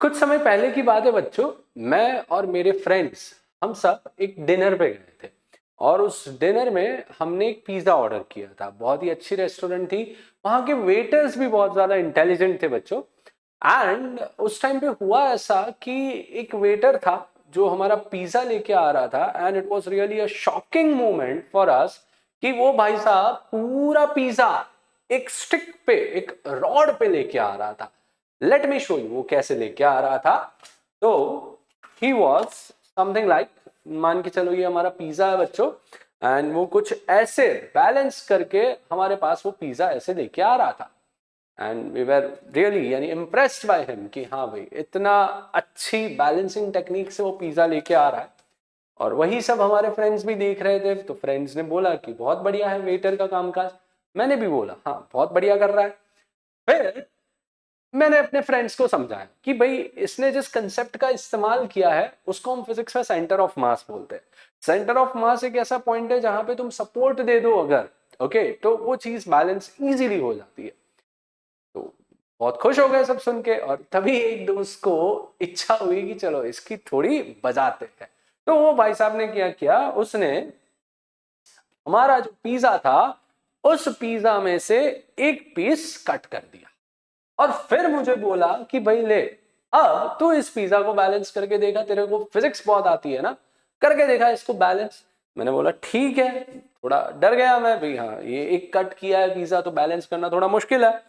कुछ समय पहले की बात है बच्चों, मैं और मेरे फ्रेंड्स हम सब एक डिनर पे गए थे और उस डिनर में हमने एक पिज़्ज़ा ऑर्डर किया था। बहुत ही अच्छी रेस्टोरेंट थी, वहाँ के वेटर्स भी बहुत ज़्यादा इंटेलिजेंट थे बच्चों। एंड उस टाइम पे हुआ ऐसा कि एक वेटर था जो हमारा पिज़्ज़ा लेके आ रहा था and it was really a shocking moment for us कि वो भाई साहब पूरा पिज़्ज़ा एक स्टिक पे, एक रॉड पे लेके आ रहा था। लेट मी शो यू वो कैसे लेके आ रहा था। तो ही वॉज समथिंग लाइक, मान के चलो ये हमारा पिज्जा है बच्चों, एंड वो कुछ ऐसे बैलेंस करके हमारे पास वो पिज्जा ऐसे लेके आ रहा था। एंड वी वर रियली यानी इम्प्रेस्ड बाय हिम कि हाँ भाई इतना अच्छी बैलेंसिंग टेक्निक से वो पिज्जा लेके आ रहा है। और वही सब हमारे फ्रेंड्स भी देख रहे थे, तो फ्रेंड्स ने बोला कि बहुत बढ़िया है वेटर का कामकाज। मैंने भी बोला हाँ बहुत बढ़िया कर रहा है। फिर मैंने अपने फ्रेंड्स को समझाया कि भाई इसने जिस कंसेप्ट का इस्तेमाल किया है उसको हम फिजिक्स में सेंटर ऑफ मास बोलते हैं। सेंटर ऑफ मास एक ऐसा पॉइंट है जहां पे तुम सपोर्ट दे दो अगर, ओके, तो वो चीज बैलेंस इजीली हो जाती है। तो बहुत खुश हो गए सब सुन के, और तभी एक दोस्त को इच्छा हुई कि चलो इसकी थोड़ी बजाते हैं। तो वो भाई साहब ने क्या किया, उसने हमारा जो पिज्जा था उस पिज्जा में से एक पीस कट कर दिया और फिर मुझे बोला कि भाई ले, अब तू इस पिज्जा को बैलेंस करके देखा, तेरे को फिजिक्स बहुत आती है ना, करके देखा इसको बैलेंस। मैंने बोला ठीक है। थोड़ा डर गया मैं, भाई हाँ ये एक कट किया है पिज्जा तो बैलेंस करना थोड़ा मुश्किल है।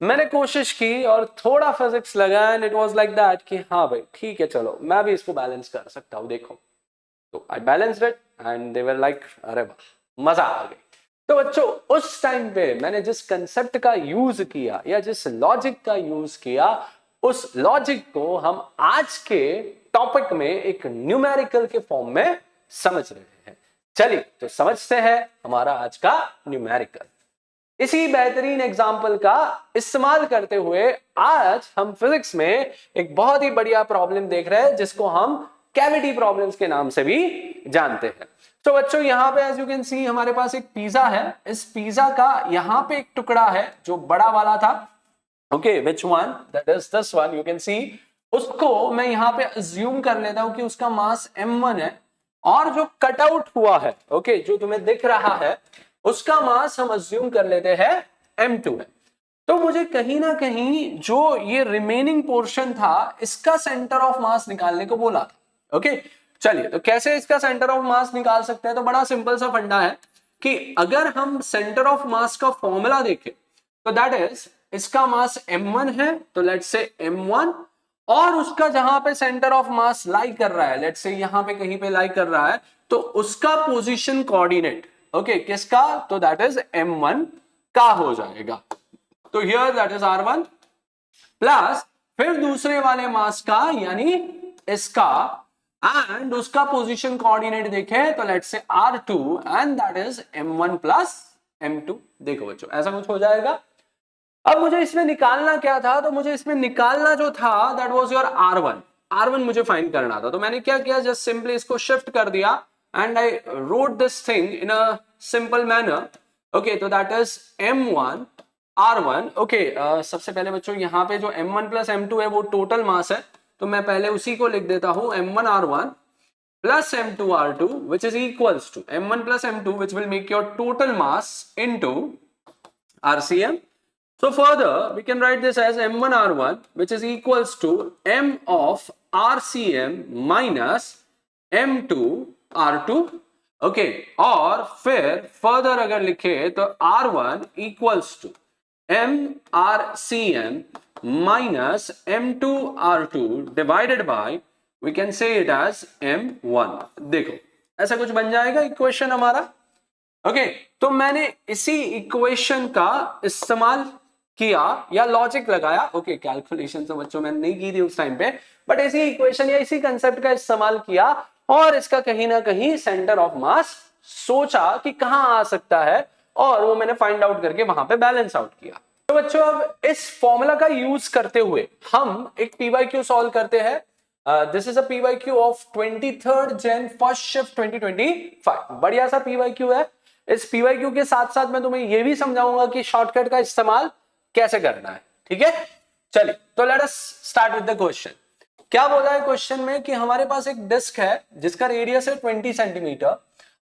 मैंने कोशिश की और थोड़ा फिजिक्स लगा and it was like that कि हाँ भाई ठीक है चलो मैं भी इसको बैलेंस कर सकता हूँ, देखो। तो I balanced it and they were like अरे वाह मजा आ गई। तो बच्चों उस टाइम पे मैंने जिस कंसेप्ट का यूज किया या जिस लॉजिक का यूज किया, उस लॉजिक को हम आज के टॉपिक में एक न्यूमेरिकल के फॉर्म में समझ रहे हैं। चलिए तो समझते हैं हमारा आज का न्यूमेरिकल। इसी बेहतरीन एग्जाम्पल का इस्तेमाल करते हुए आज हम फिजिक्स में एक बहुत ही बढ़िया प्रॉब्लम देख रहे हैं जिसको हम कैविटी प्रॉब्लम्स के नाम से भी जानते हैं। तो बच्चों यहाँ पे एज यू कैन सी हमारे पास एक पिज्जा है। इस पिज्जा का यहाँ पे एक टुकड़ा है जो बड़ा वाला था, okay, which one, that is this one, you can see. उसको मैं यहाँ पे अज्यूम कर लेता हूं कि उसका मास m1 है, और जो कट आउट हुआ है, ओके, जो तुम्हें दिख रहा है उसका मास हम अज्यूम कर लेते हैं m2 है। तो मुझे कहीं ना कहीं जो ये रिमेनिंग पोर्शन था इसका सेंटर ऑफ मास निकालने को बोला था। ओके, चलिए तो कैसे इसका सेंटर ऑफ मास निकाल सकते हैं, तो बड़ा सिंपल सा फंडा है कि अगर हम सेंटर ऑफ मास का फॉर्मूला देखें तो दैट इज इसका मास m1 है, तो लेट्स से m1, और उसका जहां पे सेंटर ऑफ मास लाई कर रहा है, लेट्स से यहां पे कहीं पे लाई कर रहा है, तो उसका पोजीशन कोऑर्डिनेट, ओके, किसका, तो दैट इज m1 का हो जाएगा। तो here that is r1 plus फिर दूसरे वाले मास का यानी इसका, एंड उसका पोजीशन कोऑर्डिनेट देखें तो let's say r2 and that is m1 plus m2। देखो बच्चों ऐसा कुछ हो जाएगा। अब मुझे इसमें निकालना क्या था, तो मुझे इसमें निकालना जो था दैट वाज योर r1 मुझे फाइंड करना था। तो मैंने क्या किया, जस्ट सिंपली इसको शिफ्ट कर दिया and I wrote this thing in a simple manner. Okay, तो that is m1 r1। Okay, सबसे पहले बच्चों यहाँ पे जो m1 प्लस m2 है वो टोटल मास है, तो मैं पहले उसी को लिख देता हूं m1 r1 plus m2 r2 which is equals to m1 plus m2 which will make your total mass into rcm. So further we can write this as m1 r1 which is equals to m of rcm minus m2 r2। Okay, और फिर further अगर लिखे तो r1 equals to m rcm minus m2 r2 divided by we can say it as m1। देखो ऐसा कुछ बन जाएगा इक्वेशन हमारा। ओके, तो मैंने इसी इक्वेशन का इस्तेमाल किया या लॉजिक लगाया। ओके, कैलकुलेशन तो बच्चों मैंने नहीं की थी उस टाइम पे, बट इसी इक्वेशन या इसी कंसेप्ट का इस्तेमाल किया और इसका कहीं ना कहीं सेंटर ऑफ मास सोचा कि कहां आ सकता है, और वो मैंने फाइंड आउट करके वहां पे बैलेंस आउट किया। तो बच्चों अब इस फॉर्मूला का यूज करते हुए हम एक पीवाईक्यू सॉल्व करते हैं। This is a PYQ of 23rd Jan first shift 2025। बढ़िया सा पीवाईक्यू है। इस पीवाईक्यू के साथ साथ मैं तुम्हें यह भी समझाऊंगा कि शॉर्टकट का इस्तेमाल कैसे करना है। ठीक है, चलिए तो let us start with the question. क्या बोला है क्वेश्चन में कि हमारे पास एक डिस्क है जिसका रेडियस है 20 सेंटीमीटर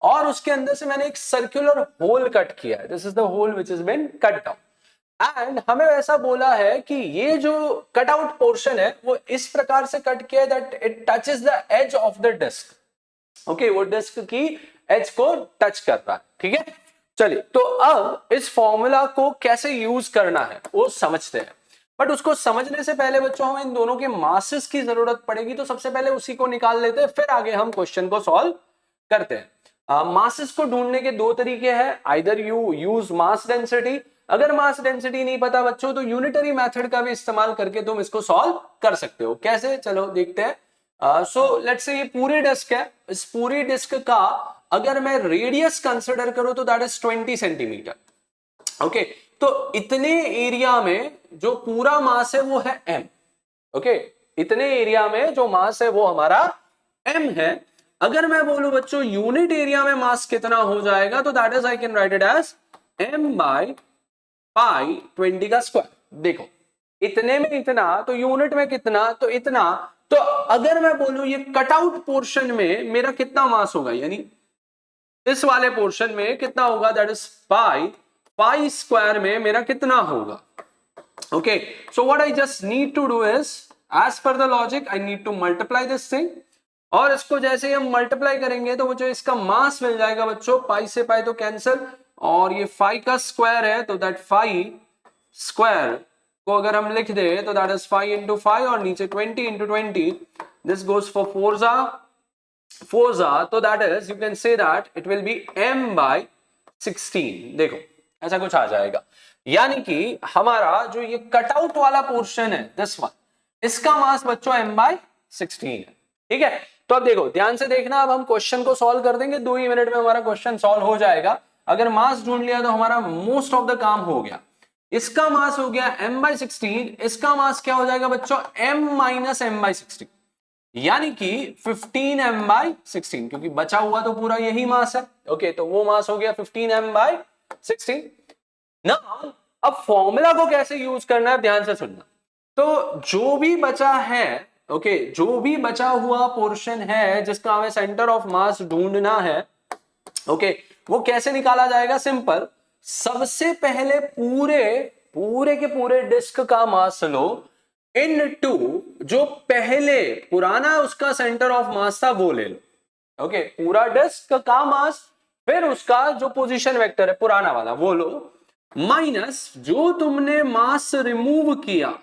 और उसके अंदर से मैंने एक सर्कुलर होल कट किया है। This is the hole which is been cut out and हमें ऐसा बोला है कि ये जो कट आउट पोर्शन है वो इस प्रकार से कट किया है that it touches the edge of the disc. Okay, वो डिस्क की एज को टच कर रहा है। ठीक है, चलिए तो अब इस फॉर्मूला को कैसे यूज करना है वो समझते हैं। बट उसको समझने से पहले बच्चों हमें इन दोनों के मासेस की जरूरत पड़ेगी, तो सबसे पहले उसी को निकाल लेते हैं, फिर आगे हम क्वेश्चन को सॉल्व करते हैं। मासेस को ढूंढने के दो तरीके हैं, either you use mass density, अगर मास डेंसिटी नहीं पता बच्चों तो यूनिटरी मेथड का भी इस्तेमाल करके तुम इसको सॉल्व कर सकते हो। कैसे, चलो देखते हैं। सो लेट्स से ये पूरी डिस्क है, इस पूरी डिस्क का अगर मैं रेडियस कंसिडर करूं तो दैट इज 20 सेंटीमीटर। ओके, तो इतने एरिया में जो पूरा मास है वो है m। ओके, इतने एरिया में जो मास है वो हमारा m है। अगर मैं बोलूं बच्चों यूनिट एरिया में मास कितना हो जाएगा तो that is I can write it as m by pi 20 का स्क्वायर। देखो इतने में इतना तो यूनिट में कितना तो इतना, तो अगर मैं बोलूं ये कटआउट पोर्शन में मेरा कितना मास होगा, यानी इस वाले पोर्शन में कितना होगा, दैट इज पाई स्क्वायर में मेरा कितना होगा। Okay, so what I just need to do is as per the logic I need to multiply this thing, और इसको जैसे ही हम मल्टीप्लाई करेंगे तो वो जो इसका मास मिल जाएगा बच्चों, पाई से पाई तो कैंसिल, और ये 5 का स्क्वायर है तो दैट 5 स्क्वायर को अगर हम लिख दे तो दैट इज 5 इंटू 5 और नीचे 20 इंटू 20, दिस गोज फॉर 4 जा, तो that is you can say that it will be m by 16। देखो ऐसा कुछ आ जाएगा, यानी कि हमारा जो ये कटआउट वाला पोर्शन है दिस वन, इसका मास बच्चों m बाई 16 है। ठीक है, तो अब देखो ध्यान से देखना, अब हम क्वेश्चन को सॉल्व कर देंगे, 2 ही मिनट में हमारा क्वेश्चन सॉल्व हो जाएगा। अगर मास ढूंढ लिया तो हमारा मोस्ट ऑफ द काम हो गया। इसका मास हो गया m बाई 16, इसका मास क्या हो जाएगा बच्चों m माइनस m बाई 16, यानी कि 15 m बाई 16, क्योंकि बचा हुआ तो पूरा यही मास है। ओके, तो वो मास हो गया 15 m बाई 16। ना अब फॉर्मूला को कैसे यूज करना है ध्यान से सुनना। तो जो भी बचा है, ओके, जो भी बचा हुआ पोर्शन है जिसका हमें सेंटर ऑफ मास ढूंढना है, ओके, वो कैसे निकाला जाएगा, सिंपल, सबसे पहले पूरे के पूरे डिस्क का मास लो इनटू जो पहले पुराना उसका सेंटर ऑफ मास था वो ले लो। ओके, पूरा डिस्क का मास फिर उसका जो पोजीशन वेक्टर है पुराना वाला वो लो, माइनस जो तुमने मास रिमूव किया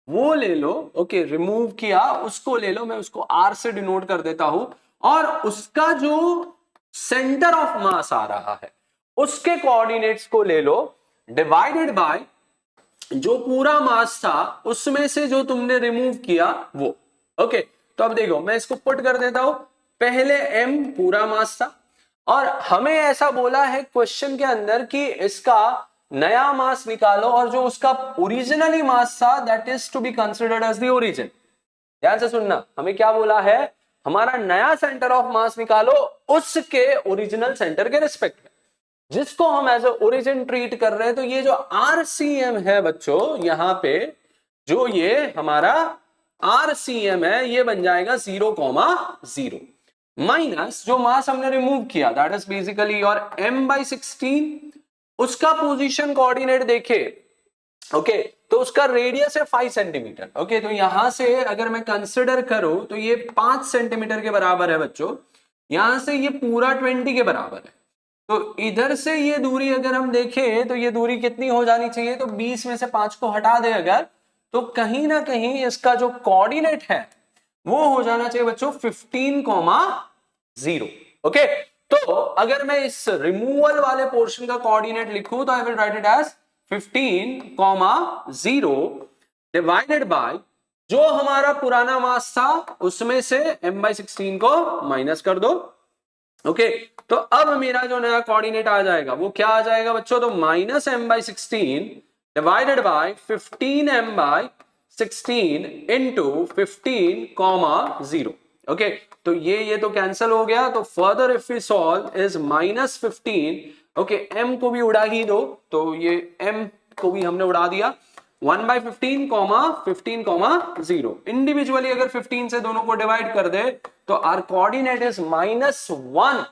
वो ले लो। ओके, रिमूव किया उसको ले लो, मैं उसको r से डिनोट कर देता हूं, और उसका जो सेंटर ऑफ मास आ रहा है उसके कोऑर्डिनेट्स को ले लो, डिवाइडेड बाय जो पूरा मास था उसमें से जो तुमने रिमूव किया वो। ओके, तो अब देखो मैं इसको पुट कर देता हूं, पहले m पूरा मास था और हमें ऐसा बोला है क्वेश्चन के अंदर कि इसका नया मास निकालो, और जो उसका ओरिजिनली मास था that is to be considered as the origin. ध्यान से सुनना, हमें क्या बोला है, हमारा नया सेंटर ऑफ मास निकालो उसके ओरिजिनल सेंटर के रिस्पेक्ट में, जिसको हम एज ए ओरिजिन ट्रीट कर रहे हैं। तो ये जो RCM है बच्चों, यहां पे जो ये हमारा RCM है ये बन जाएगा 0,0 माइनस जो मास हमने रिमूव किया that is basically your m by 16, उसका पोजीशन कोऑर्डिनेट देखे। ओके, तो उसका रेडियस है 5 सेंटीमीटर। ओके, तो यहां से अगर मैं कंसिडर करूं तो ये 5 सेंटीमीटर के बराबर है बच्चों, यहां से ये पूरा 20 के बराबर है, तो इधर से ये दूरी अगर हम देखें तो ये दूरी कितनी हो जानी चाहिए, तो 20 में से 5 को हटा दे अगर, तो कहीं ना कहीं इसका जो कोऑर्डिनेट है वो हो जाना चाहिए बच्चों 15,0। ओके, तो अगर मैं इस रिमूवल वाले पोर्शन का कोऑर्डिनेट लिखूं तो I will write it as 15,0 divided by जो हमारा पुराना मास था उसमें से m बाई 16 को माइनस कर दो। ओके, तो अब मेरा जो नया कोऑर्डिनेट आ जाएगा वो क्या आ जाएगा बच्चों, तो minus m by 16 divided by 15m by 16 into 15,0। Okay, तो ये तो कैंसिल हो गया, तो further if we solve is minus 15। Okay, m को भी उड़ा ही दो, तो ये m को भी हमने उड़ा दिया, 1/15 कॉमा 15 कॉमा 0। इंडिविजुअली अगर 15 से दोनों को डिवाइड कर दे तो आर कोऑर्डिनेट इज -1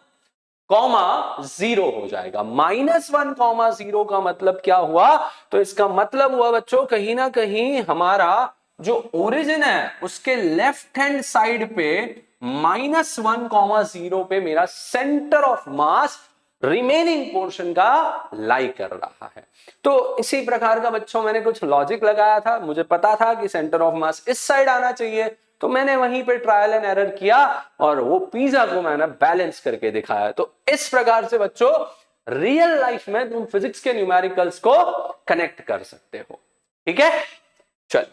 कॉमा 0 हो जाएगा। -1 कॉमा 0 का मतलब क्या हुआ? तो इसका मतलब हुआ बच्चों कहीं ना कहीं हमारा जो ओरिजिन है उसके लेफ्ट हैंड साइड पे -1 कॉमा 0 पे मेरा centre of mass remaining portion का लाई कर रहा है। तो इसी प्रकार का बच्चों मैंने कुछ लॉजिक लगाया था, मुझे पता था कि सेंटर ऑफ मास इस साइड आना चाहिए, तो मैंने वहीं पे ट्रायल एंड एरर किया और वो पिज्जा को मैंने बैलेंस करके दिखाया। तो इस प्रकार से बच्चों रियल लाइफ में तुम फिजिक्स के न्यूमेरिकल्स को कनेक्ट कर सकते हो। ठीक है, चलिए